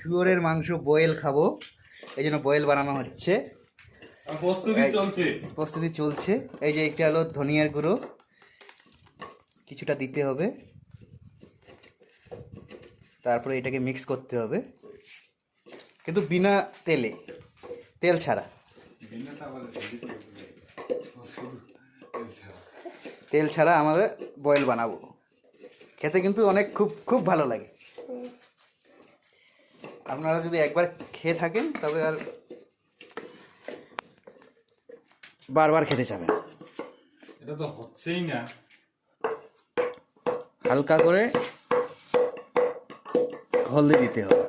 শুয়োরের মাংস বয়েল খাবো, এই জন্য বয়েল বানানো হচ্ছে, প্রস্তুতি চলছে। এই যে একটা হলো ধনিয়ার গুঁড়ো, কিছুটা দিতে হবে, তারপরে এটাকে মিক্স করতে হবে, কিন্তু বিনা তেলে, তেল ছাড়া, তেল ছাড়া আমাদের বয়েল বানাবো। খেতে কিন্তু অনেক খুব খুব ভালো লাগে। আপনারা যদি একবার খেয়ে থাকেন তবে আর বারবার খেতে চাবেন। এটা তো হচ্ছেই না। হালকা করে হলদি দিতে হবে,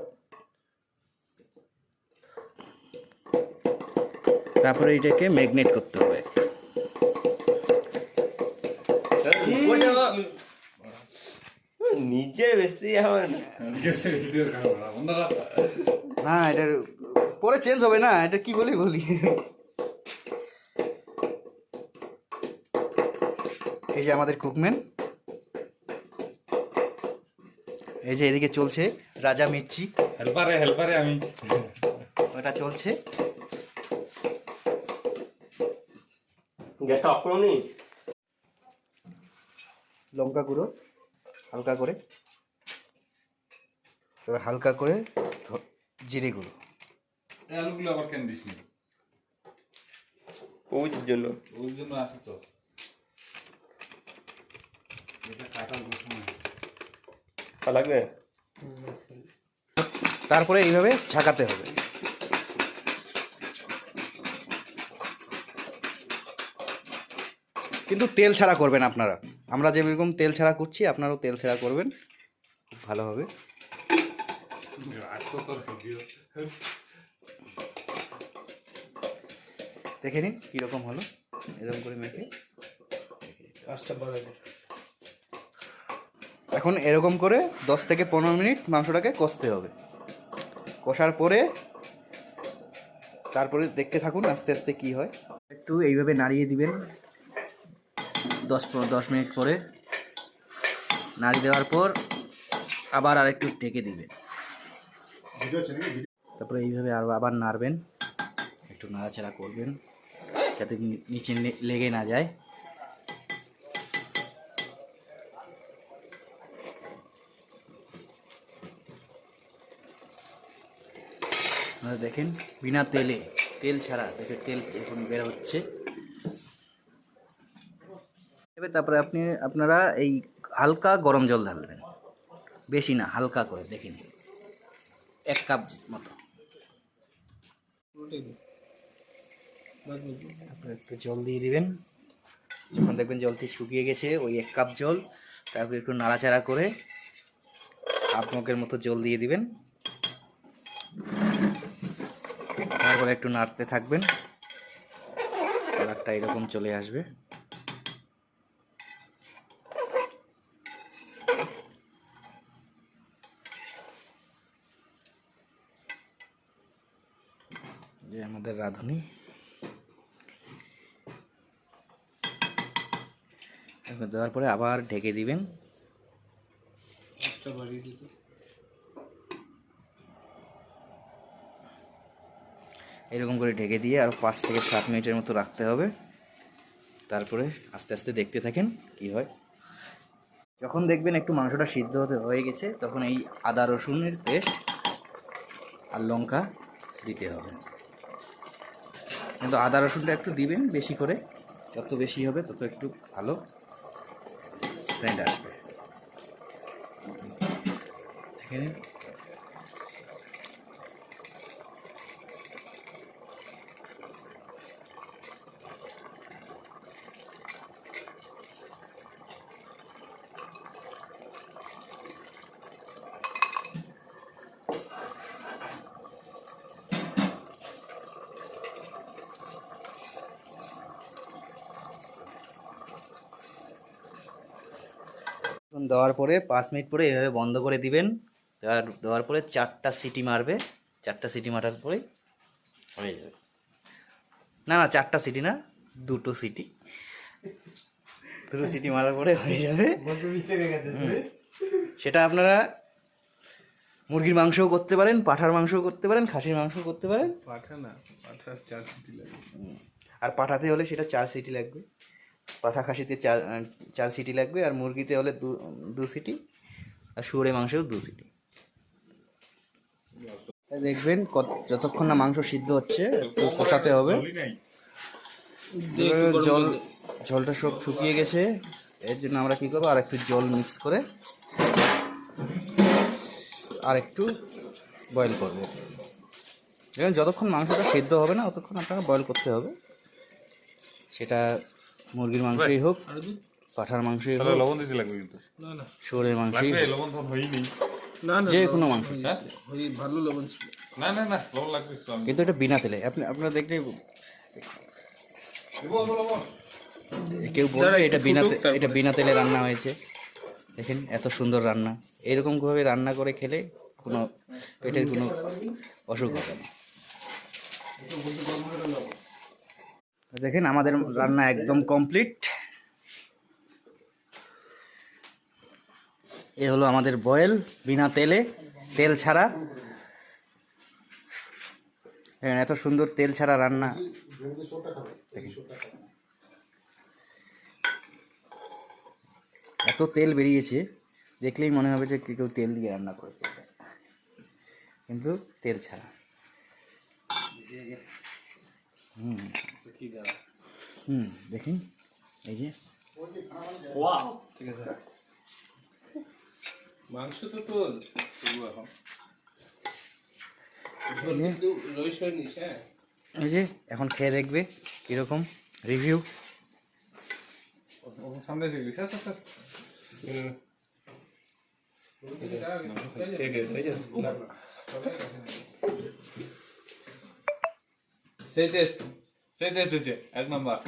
তারপরে এটাকে ম্যাগনেট করতে হবে। নিজের বেশি আমার না, এটার পরে চেঞ্জ হবে না, এটা কি বলি এই যে আমাদের কুকম্যান, এই যে এদিকে চলছে রাজা মির্চি, হেল্পারে আমি ওটা চলছে। গ্যাসটা অফ করুন। লঙ্কা গুঁড়ো হালকা করে, এবার হালকা করে জিরে গুঁড়ো। আলুগুলো আবার কেন দিস নি? ওই জন্য আসে তো। এটা কাটা লাগবে। তারপরে এইভাবে ঝাঁকাতে হবে। কিন্তু তেল ছাড়া করবেন আপনারা, আমরা যেরকম তেল ছাড়া করছি আপনারাও তেল ছাড়া করবেন, খুব ভালো হবে। দেখে নিন কীরকম হলো, এরকম করে মেখে এখন এরকম করে 10 থেকে 15 মিনিট মাংসটাকে কষতে হবে। কষার পরে তারপরে দেখতে থাকুন আস্তে আস্তে কি হয়। একটু এইভাবে নাড়িয়ে দিবেন 10 মিনিট পরে, নাড়িয়ে দেওয়ার পর আবার আরেকটু ঢেকে দিবেন, তারপরে এইভাবে আবার নাড়বেন, একটু নাড়াচাড়া করবেন যাতে নিচে লেগে না যায়। দেখেন বিনা তেলে, তেল ছাড়া, দেখে তেল এখন বের হচ্ছে। এবার তারপরে আপনারা এই হালকা গরম জল ঢালবেন, বেশি না, হালকা করে, দেখে নিন 1 কাপ মতো। আপনারা একটু জল দিয়ে দিবেন, যখন দেখবেন জলটি শুকিয়ে গেছে ওই 1 কাপ জল, তারপরে একটু নাড়াচাড়া করে হাফ মগের মতো জল দিয়ে দিবেন, তারপরে একটু নাড়তে থাকবেন, কালারটা এরকম চলে আসবে। যে আমাদের রাঁধুনি দেওয়ার পরে আবার ঢেকে দিবেন, এরকম করে ঢেকে দিয়ে আরও 5 থেকে 7 মিনিটের মতো রাখতে হবে। তারপরে আস্তে আস্তে দেখতে থাকেন কি হয়। যখন দেখবেন একটু মাংসটা সিদ্ধ হয়ে গেছে তখন এই আদা রসুনের পেস্ট আর লঙ্কা দিতে হবে, কিন্তু আদা রসুনটা একটু দিবেন বেশি করে, যত বেশি হবে তত একটু ভালো সেন্ট আসবে। দেখে নিন দেওয়ার পরে 5 মিনিট পরে এভাবে বন্ধ করে দিবেন, দেওয়ার পরে 4টা সিটি মারবে, 4টা সিটি মারার পরেই হয়ে যাবে। না 4টা সিটি না, 2টো সিটি, 2টো সিটি মারার পরে হয়ে যাবে। সেটা আপনারা মুরগির মাংসও করতে পারেন, পাঁঠার মাংসও করতে পারেন, খাসির মাংসও করতে পারেন। পাঠা না, পাঠা 4 সিটি লাগে। আর পাঠাতে হলে সেটা 4 সিটি লাগবে। পাঠা খাসিতে 4 সিটি লাগবে, আর মুরগিতে হলে 2 সিটি, আর শুয়োরের মাংসেও 2 সিটি। দেখবেন যতক্ষণ না মাংস সিদ্ধ হচ্ছে একটু কষাতে হবে। জলটা সব শুকিয়ে গেছে, এর জন্য আমরা কী করবো, আর একটু জল মিক্স করে আর একটু বয়েল করবো। দেখুন যতক্ষণ মাংসটা সিদ্ধ হবে না ততক্ষণ আপনাকে বয়েল করতে হবে। সেটা মুরগির মাংসই হোক, পাঁঠার মাংসই হোক, লবণ দিতে লাগবে কিন্তু। না না শুয়োরের মাংসই হোক, লবণ তো হয়নি। না না, যে কোনো মাংস। ওই ভালো লবণ ছিল। না না না, লবণ লাগবে একটু। আমি কিন্তু এটা বিনা তেলে। আপনারা দেখলে লবণ কেউ বলবে এটা বিনা তেলে রান্না হয়েছে। দেখেন এত সুন্দর রান্না, এরকমভাবে রান্না করে খেলে কোনো পেটের কোনো অসুখ হবে না। দেখেন আমাদের রান্না একদম কমপ্লিট। এ হলো আমাদের বয়েল বিনা তেলে, তেল ছাড়া। দেখেন এত সুন্দর তেল ছাড়া রান্না। দেখেন এত তেল বেরিয়েছে, দেখলেই মনে হবে যে কেউ তেল দিয়ে রান্না করেছে, কিন্তু তেল ছাড়া। দেখেন এই যে ঠিক আছে, মাংস তো শুরু এখন। কিন্তু রইস নিস। হ্যাঁ, এই যে এখন খেয়ে দেখবে কীরকম রিভিউ। সামনে এসে গেছে। স্যার স্যার সেই টেস্ট হয়েছে 1 নাম্বার।